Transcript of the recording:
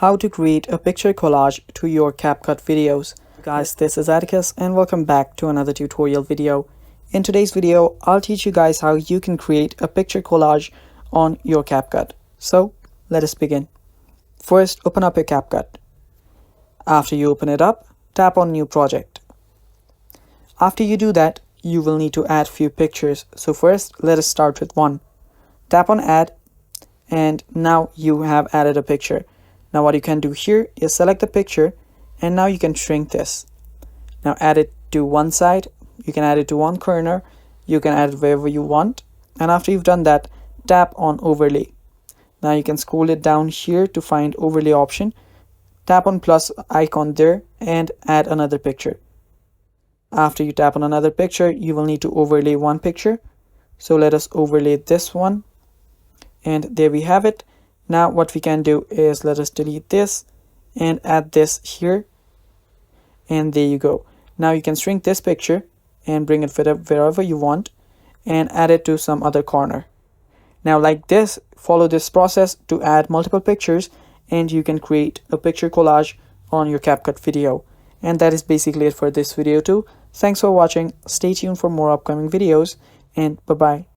how to create a picture collage to your CapCut videos. Guys, this is Atticus and welcome back to another tutorial video. In today's video, I'll teach you guys how you can create a picture collage on your CapCut. So let us begin. First, open up your CapCut. After you open it up, tap on New Project. After you do that, you will need to add few pictures. So first, let us start with one. Tap on Add, and now you have added a picture. Now what you can do here is select the picture, and now you can shrink this. Now add it to one side, you can add it to one corner, you can add it wherever you want, and after you've done that, tap on Overlay. Now you can scroll it down here to find Overlay option, tap on plus icon there and add another picture. After you tap on another picture, you will need to overlay one picture. So let us overlay this one, and there we have it. Now what we can do is let us delete this and add this here, and there you go. Now you can shrink this picture and bring it wherever you want and add it to some other corner. Now like this, follow this process to add multiple pictures and you can create a picture collage on your CapCut video. And that is basically it for this video too. Thanks for watching. Stay tuned for more upcoming videos, and bye bye.